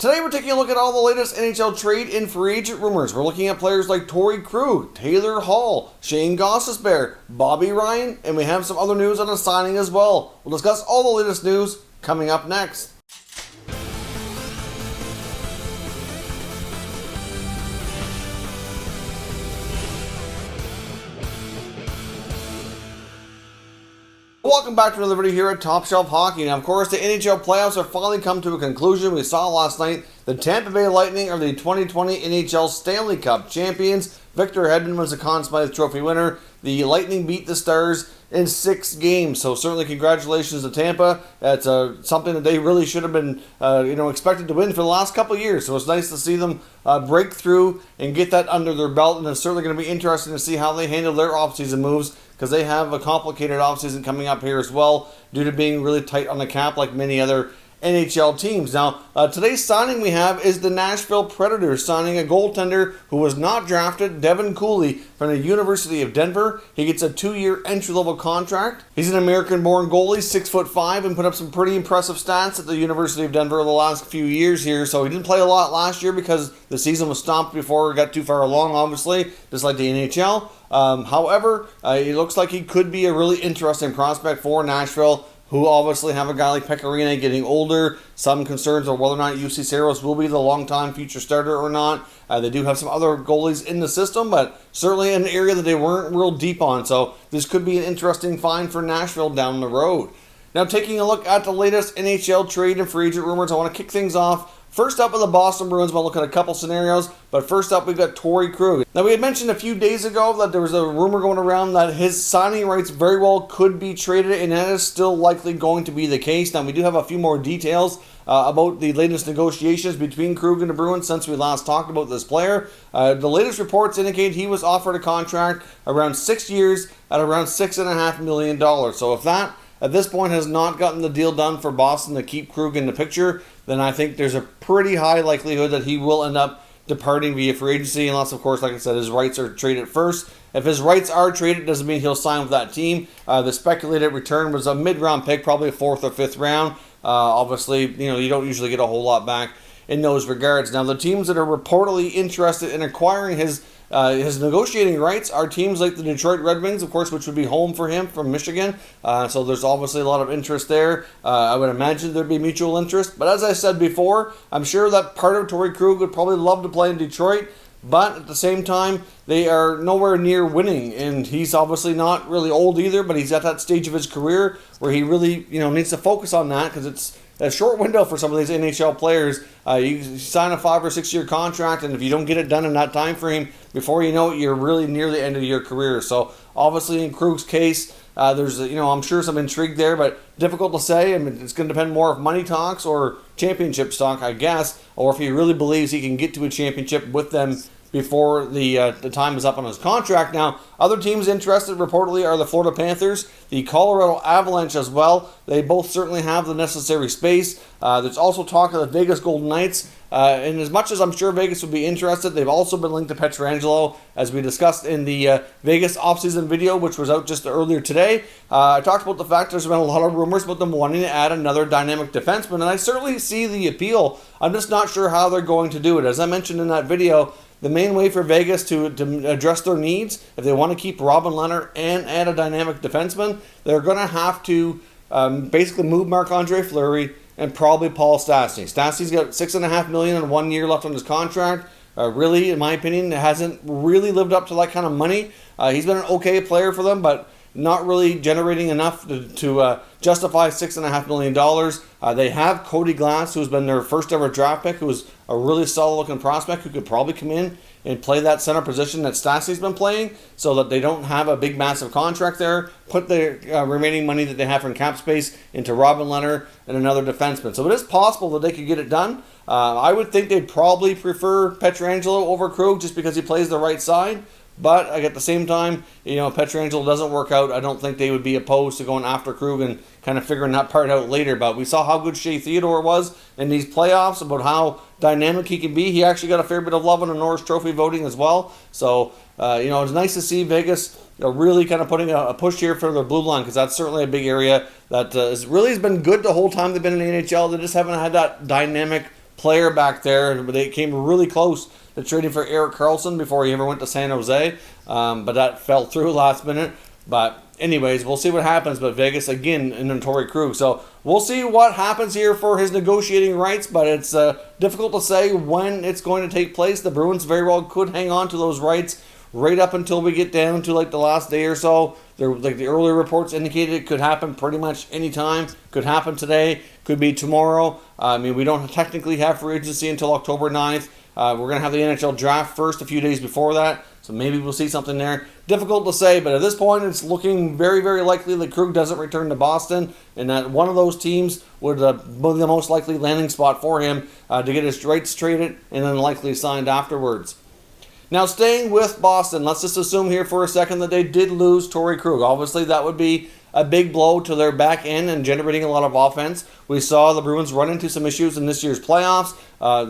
Today we're taking a look at all the latest NHL trade and free agent rumors. We're looking at players like Torey Krug, Taylor Hall, Shane Gostisbehere, Bobby Ryan, and we have some other news on a signing as well. We'll discuss all the latest news coming up next. Welcome back to another video here at Top Shelf Hockey. Now, of course, the NHL playoffs have finally come to a conclusion. We saw last night the Tampa Bay Lightning are the 2020 NHL Stanley Cup champions. Victor Hedman was the Conn Smythe Trophy winner. The Lightning beat the Stars in 6 games, so certainly congratulations to Tampa. It's something that they really should have been expected to win for the last couple of years, so it's nice to see them break through and get that under their belt, and it's certainly going to be interesting to see how they handle their offseason moves, because they have a complicated offseason coming up here as well due to being really tight on the cap like many other NHL teams. Now, today's signing we have is the Nashville Predators signing a goaltender who was not drafted, Devin Cooley, from the University of Denver. He gets a 2-year entry-level contract. He's an American-born goalie, 6'5", and put up some pretty impressive stats at the University of Denver the last few years here. So he didn't play a lot last year because the season was stopped before it got too far along, obviously, just like the NHL. However, it looks like he could be a really interesting prospect for Nashville, who obviously have a guy like Pecorino getting older. Some concerns on whether or not UC Saros will be the long-time future starter or not. They do have some other goalies in the system, but certainly an area that they weren't real deep on. So this could be an interesting find for Nashville down the road. Now, taking a look at the latest NHL trade and free agent rumors, I want to kick things off. First up with the Boston Bruins, we'll look at a couple scenarios, but first up we've got Torey Krug. Now, we had mentioned a few days ago that there was a rumor going around that his signing rights very well could be traded, and that is still likely going to be the case. Now, we do have a few more details about the latest negotiations between Krug and the Bruins since we last talked about this player. The latest reports indicate he was offered a contract around 6 years at around $6.5 million. So if that at this point has not gotten the deal done for Boston to keep Krug in the picture, then I think there's a pretty high likelihood that he will end up departing via free agency, unless, of course, like I said, his rights are traded first. If his rights are traded, it doesn't mean he'll sign with that team. The speculated return was a mid-round pick, probably a 4th or 5th round. Obviously, you don't usually get a whole lot back in those regards. Now, the teams that are reportedly interested in acquiring his negotiating rights are teams like the Detroit Red Wings, of course, which would be home for him from Michigan. So there's obviously a lot of interest there. I would imagine there'd be mutual interest. But as I said before, I'm sure that part of Torey Krug would probably love to play in Detroit. But at the same time, they are nowhere near winning. And he's obviously not really old either, but he's at that stage of his career where he really needs to focus on that, because it's a short window for some of these NHL players. You sign a 5 or 6 year contract, and if you don't get it done in that time frame, before you know it, you're really near the end of your career. So obviously in Krug's case, there's I'm sure some intrigue there, but difficult to say. I mean, it's going to depend more if money talks or championship talk, I guess, or if he really believes he can get to a championship with them before the time is up on his contract. Now, other teams interested reportedly are the Florida Panthers, the Colorado Avalanche as well. They both certainly have the necessary space. There's also talk of the Vegas Golden Knights. And as much as I'm sure Vegas would be interested, they've also been linked to Pietrangelo, as we discussed in the Vegas offseason video, which was out just earlier today. I talked about the fact there's been a lot of rumors about them wanting to add another dynamic defenseman, and I certainly see the appeal. I'm just not sure how they're going to do it. As I mentioned in that video, the main way for Vegas to address their needs, if they want to keep Robin Lehner and add a dynamic defenseman, they're going to have to basically move Marc-Andre Fleury and probably Paul Stastny. Stastny's got $6.5 million and 1 year left on his contract. Really, in my opinion, hasn't really lived up to that kind of money. He's been an okay player for them, but not really generating enough to justify $6.5 million. They have Cody Glass, who's been their first ever draft pick, who's a really solid looking prospect who could probably come in and play that center position that Stastny's been playing, so that they don't have a big massive contract there. Put the remaining money that they have from cap space into Robin Lehner and another defenseman. So it is possible that they could get it done. I would think they'd probably prefer Pietrangelo over Krug just because he plays the right side. But at the same time, if Pietrangelo doesn't work out, I don't think they would be opposed to going after Krug and kind of figuring that part out later. But we saw how good Shea Theodore was in these playoffs, about how dynamic he can be. He actually got a fair bit of love in the Norris Trophy voting as well. So, it's nice to see Vegas really kind of putting a push here for the blue line, because that's certainly a big area that has been good the whole time they've been in the NHL. They just haven't had that dynamic player back there. But they came really close to trading for Erik Karlsson before he ever went to San Jose. But that fell through last minute. But anyways, we'll see what happens. But Vegas, again, in Torey Krug. So we'll see what happens here for his negotiating rights. But it's difficult to say when it's going to take place. The Bruins very well could hang on to those rights right up until we get down to like the last day or so. Like the earlier reports indicated, it could happen pretty much any time. Could happen today. Could be tomorrow. I mean, we don't technically have free agency until October 9th. We're going to have the NHL draft first a few days before that. So maybe we'll see something there. Difficult to say, but at this point, it's looking very, very likely that Krug doesn't return to Boston, and that one of those teams would be the most likely landing spot for him to get his rights traded and then likely signed afterwards. Now, staying with Boston, let's just assume here for a second that they did lose Torey Krug. Obviously, that would be a big blow to their back end and generating a lot of offense. We saw the Bruins run into some issues in this year's playoffs.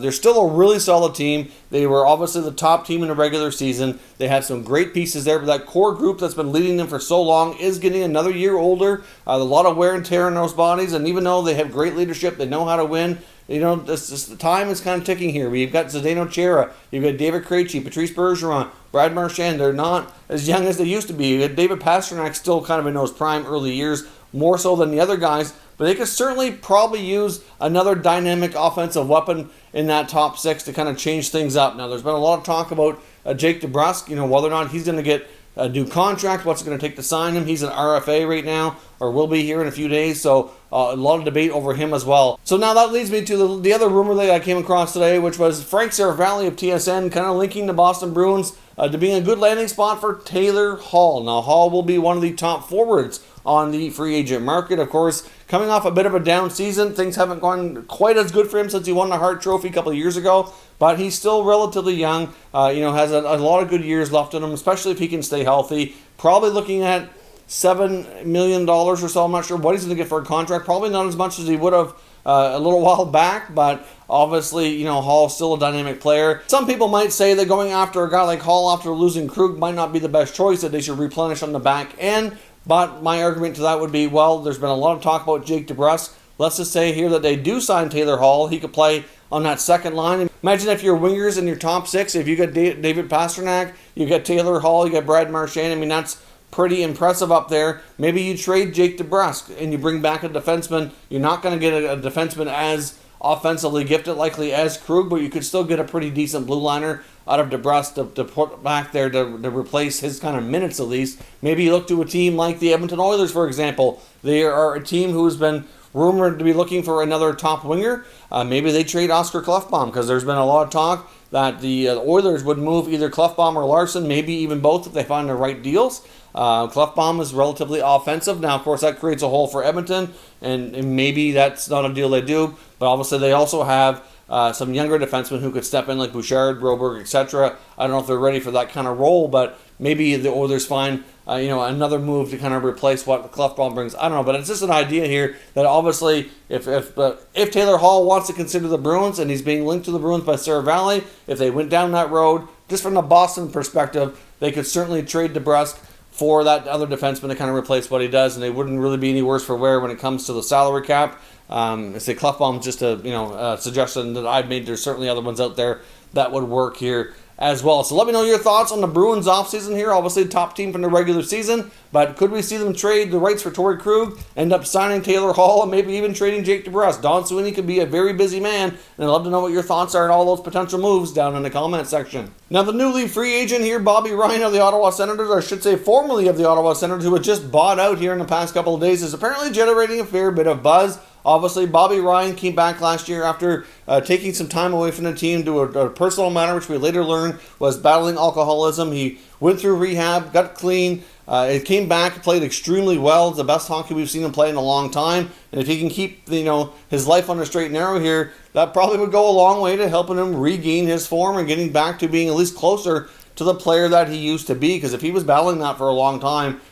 They're still a really solid team. They were obviously the top team in the regular season. They had some great pieces there, but that core group that's been leading them for so long is getting another year older. A lot of wear and tear in those bodies, and even though they have great leadership, they know how to win. You know, the time is kind of ticking here. We've got Zdeno Chara, you've got David Krejci, Patrice Bergeron, Brad Marchand. They're not as young as they used to be. You got David Pastrnak still kind of in those prime early years, more so than the other guys. But they could certainly probably use another dynamic offensive weapon in that top six to kind of change things up. Now, there's been a lot of talk about Jake Debrusk, you know, whether or not he's going to get a new contract, what's it going to take to sign him. He's an RFA right now, or will be here in a few days, so a lot of debate over him as well. So now that leads me to the other rumor that I came across today, which was Frank Seravalli of TSN kind of linking the Boston Bruins to being a good landing spot for Taylor Hall. Now, Hall will be one of the top forwards on the free agent market. Of course, coming off a bit of a down season, things haven't gone quite as good for him since he won the Hart Trophy a couple of years ago, but he's still relatively young, has a lot of good years left in him, especially if he can stay healthy. Probably looking at $7 million or so. I'm not sure what he's going to get for a contract. Probably not as much as he would have a little while back, but obviously, Hall's still a dynamic player. Some people might say that going after a guy like Hall after losing Krug might not be the best choice, that they should replenish on the back end. But my argument to that would be, well, there's been a lot of talk about Jake Debrusk. Let's just say here that they do sign Taylor Hall. He could play on that second line. Imagine if your wingers in your top six, if you got David Pastrnak, you got Taylor Hall, you got Brad Marchand. I mean, that's pretty impressive up there. Maybe you trade Jake Debrusk and you bring back a defenseman. You're not going to get a defenseman as offensively gifted likely as Krug, but you could still get a pretty decent blue liner out of Debrusk to put back there to replace his kind of minutes at least. Maybe you look to a team like the Edmonton Oilers, for example. They are a team who has been rumored to be looking for another top winger. Maybe they trade Oscar Klefbom, because there's been a lot of talk that the Oilers would move either Klefbom or Larson, maybe even both if they find the right deals. Klefbom is relatively offensive. Now, of course, that creates a hole for Edmonton, and maybe that's not a deal they do. But obviously, they also have some younger defensemen who could step in, like Bouchard, Broberg, etc. I don't know if they're ready for that kind of role, but maybe the Oilers find another move to kind of replace what Klefbom brings. I don't know, but it's just an idea here that obviously if Taylor Hall wants to consider the Bruins, and he's being linked to the Bruins by Seravalli, if they went down that road, just from the Boston perspective, they could certainly trade DeBrusk for that other defenseman to kind of replace what he does, and they wouldn't really be any worse for wear when it comes to the salary cap. I say Klefbom's just a suggestion that I've made. There's certainly other ones out there that would work here as well. So let me know your thoughts on the Bruins offseason here. Obviously, top team from the regular season, but could we see them trade the rights for Torey Krug, end up signing Taylor Hall, and maybe even trading Jake Debrusk? Don Sweeney could be a very busy man, and I'd love to know what your thoughts are on all those potential moves down in the comment section. Now, the newly free agent here, Bobby Ryan of the Ottawa Senators, or I should say formerly of the Ottawa Senators, who had just bought out here in the past couple of days, is apparently generating a fair bit of buzz. Obviously, Bobby Ryan came back last year after taking some time away from the team due to a personal matter, which we later learned was battling alcoholism. He went through rehab, got clean, it came back, played extremely well. It's the best hockey we've seen him play in a long time. And if he can keep his life on the straight and narrow here, that probably would go a long way to helping him regain his form and getting back to being at least closer to the player that he used to be. Because if he was battling that for a long time,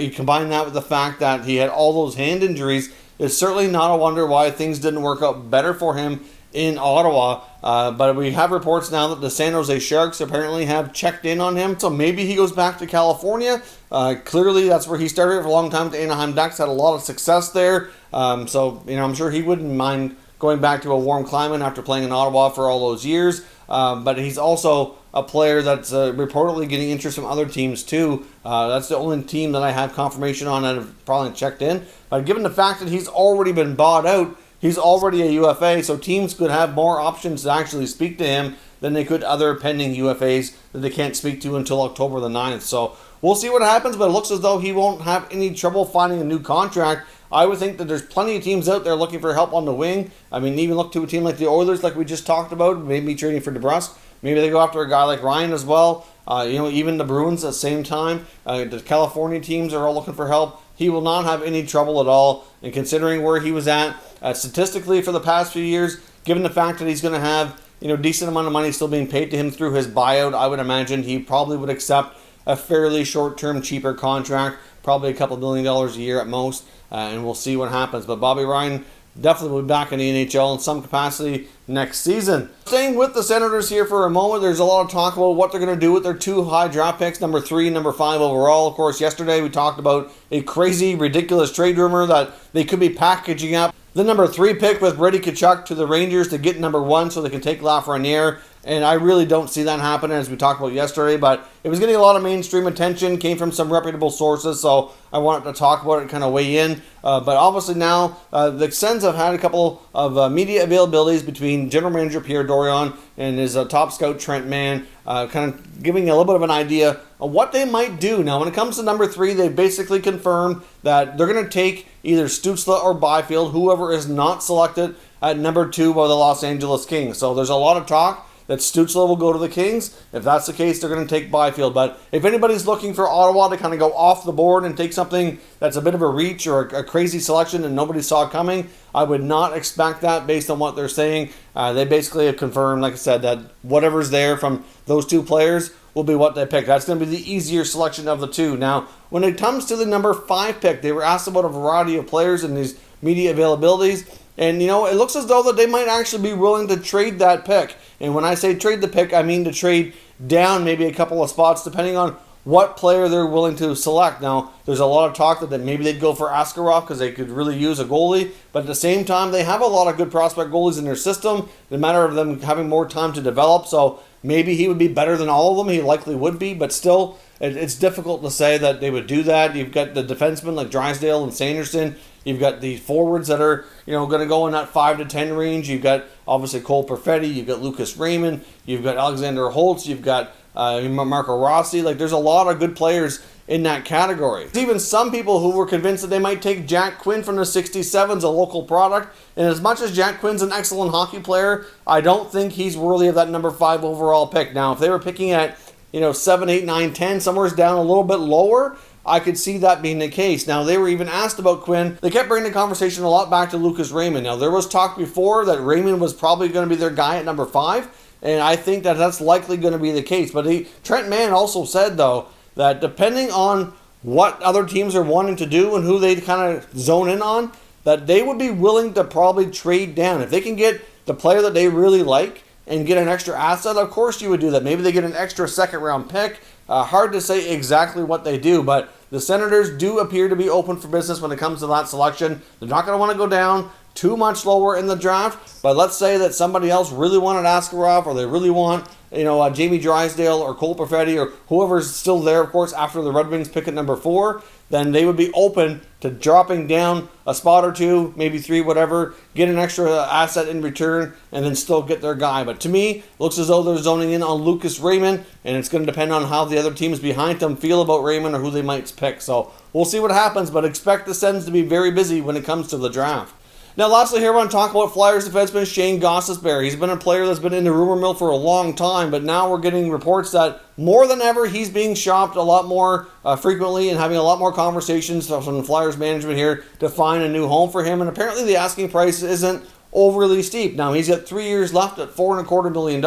you combine that with the fact that he had all those hand injuries, it's certainly not a wonder why things didn't work out better for him in Ottawa. But we have reports now that the San Jose Sharks apparently have checked in on him. So maybe he goes back to California. Clearly, that's where he started for a long time with the Anaheim Ducks. Had a lot of success there. So I'm sure he wouldn't mind going back to a warm climate after playing in Ottawa for all those years. But he's also a player that's reportedly getting interest from other teams too. That's the only team that I have confirmation on that have probably checked in. But given the fact that he's already been bought out, he's already a UFA, so teams could have more options to actually speak to him than they could other pending UFAs that they can't speak to until October the 9th. So we'll see what happens, but it looks as though he won't have any trouble finding a new contract. I would think that there's plenty of teams out there looking for help on the wing. I mean, even look to a team like the Oilers, like we just talked about, maybe trading for Debrusk. Maybe they go after a guy like Ryan as well. Even the Bruins at the same time. The California teams are all looking for help. He will not have any trouble at all. And considering where he was at statistically for the past few years, given the fact that he's going to have decent amount of money still being paid to him through his buyout, I would imagine he probably would accept a fairly short-term, cheaper contract, probably a couple $1 million a year at most, and we'll see what happens. But Bobby Ryan definitely will be back in the NHL in some capacity next season. Staying with the Senators here for a moment, there's a lot of talk about what they're going to do with their 2 high draft picks, number 3 and number 5 overall. Of course, yesterday we talked about a crazy, ridiculous trade rumor that they could be packaging up the number 3 pick with Brady Tkachuk to the Rangers to get number 1 so they can take Lafreniere. And I really don't see that happening, as we talked about yesterday, but it was getting a lot of mainstream attention, came from some reputable sources, so I wanted to talk about it, kind of weigh in. But obviously now, the Sens have had a couple of media availabilities between General Manager Pierre Dorion and his top scout Trent Mann, kind of giving a little bit of an idea of what they might do. Now, when it comes to number 3, they basically confirmed that they're going to take either Stützle or Byfield, whoever is not selected at number 2 by the Los Angeles Kings. So there's a lot of talk that Stützle will go to the Kings. If that's the case, they're going to take Byfield. But if anybody's looking for Ottawa to kind of go off the board and take something that's a bit of a reach or a crazy selection and nobody saw coming, I would not expect that based on what they're saying. They basically have confirmed, like I said, that whatever's there from those 2 players will be what they pick. That's going to be the easier selection of the 2. Now, when it comes to the number 5 pick, they were asked about a variety of players in these media availabilities. And, it looks as though that they might actually be willing to trade that pick. And when I say trade the pick, I mean to trade down maybe a couple of spots depending on what player they're willing to select. Now, there's a lot of talk that maybe they'd go for Askarov because they could really use a goalie. But at the same time, they have a lot of good prospect goalies in their system. It's a matter of them having more time to develop. So maybe he would be better than all of them. He likely would be. But still, it's difficult to say that they would do that. You've got the defensemen like Drysdale and Sanderson. You've got the forwards that are, going to go in that 5 to 10 range. You've got, obviously, Cole Perfetti. You've got Lucas Raymond. You've got Alexander Holtz. You've got Marco Rossi. There's a lot of good players in that category. There's even some people who were convinced that they might take Jack Quinn from the 67s, a local product. And as much as Jack Quinn's an excellent hockey player, I don't think he's worthy of that number 5 overall pick. Now, if they were picking at, 7, 8, 9, 10, somewhere down a little bit lower, I could see that being the case. Now, they were even asked about Quinn. They kept bringing the conversation a lot back to Lucas Raymond. Now, there was talk before that Raymond was probably going to be their guy at number 5, and I think that that's likely going to be the case. But Trent Mann also said, though, that depending on what other teams are wanting to do and who they kind of zone in on, that they would be willing to probably trade down. If they can get the player that they really like and get an extra asset, of course you would do that. Maybe they get an extra second-round pick. Hard to say exactly what they do, but the Senators do appear to be open for business when it comes to that selection. They're not going to want to go down too much lower in the draft, but let's say that somebody else really wanted Askarov, or they really want Jamie Drysdale or Cole Perfetti or whoever's still there, of course, after the Red Wings pick at number 4, then they would be open to dropping down a spot or 2, maybe 3, whatever, get an extra asset in return, and then still get their guy. But to me, it looks as though they're zoning in on Lucas Raymond, and it's going to depend on how the other teams behind them feel about Raymond or who they might pick. So we'll see what happens, but expect the Sens to be very busy when it comes to the draft. Now, lastly here, I want to talk about Flyers defenseman Shane Gostisbehere. He's been a player that's been in the rumor mill for a long time, but now we're getting reports that more than ever, he's being shopped a lot more frequently and having a lot more conversations from the Flyers management here to find a new home for him. And apparently the asking price isn't overly steep. Now, he's got 3 years left at $4.25 million.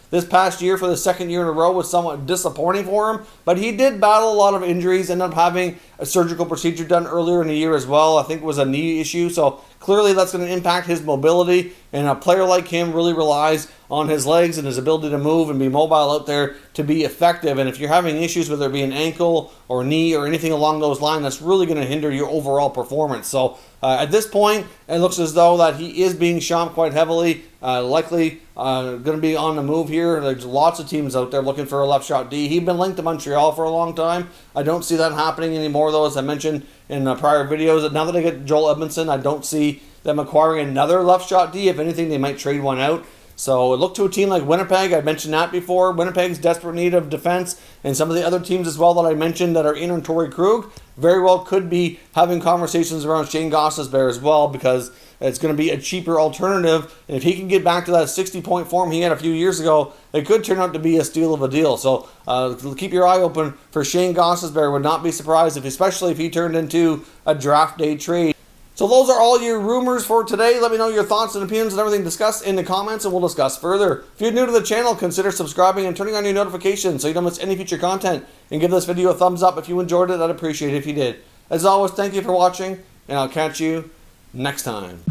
this past year for the second year in a row was somewhat disappointing for him, but he did battle a lot of injuries, ended up having a surgical procedure done earlier in the year as well. I think it was a knee issue, so clearly that's going to impact his mobility, and a player like him really relies on his legs and his ability to move and be mobile out there to be effective. And if you're having issues, whether it be an ankle or knee or anything along those lines, that's really going to hinder your overall performance. So at this point, it looks as though that he is being shopped quite heavily, likely going to be on the move here. There's lots of teams out there looking for a left shot D. He's been linked to Montreal for a long time. I don't see that happening anymore, though, as I mentioned in prior videos. Now that I get Joel Edmondson, I don't see them acquiring another left shot D. If anything, they might trade one out. So look to a team like Winnipeg. I mentioned that before. Winnipeg's desperate need of defense, and some of the other teams as well that I mentioned that are in on Torey Krug very well could be having conversations around Shane Gostisbehere as well, because it's going to be a cheaper alternative. And if he can get back to that 60-point form he had a few years ago, it could turn out to be a steal of a deal. So keep your eye open for Shane Gostisbehere. Would not be surprised, especially if he turned into a draft day trade. So those are all your rumors for today. Let me know your thoughts and opinions and everything discussed in the comments, and we'll discuss further. If you're new to the channel, consider subscribing and turning on your notifications so you don't miss any future content. And give this video a thumbs up if you enjoyed it. I'd appreciate it if you did. As always, thank you for watching, and I'll catch you next time.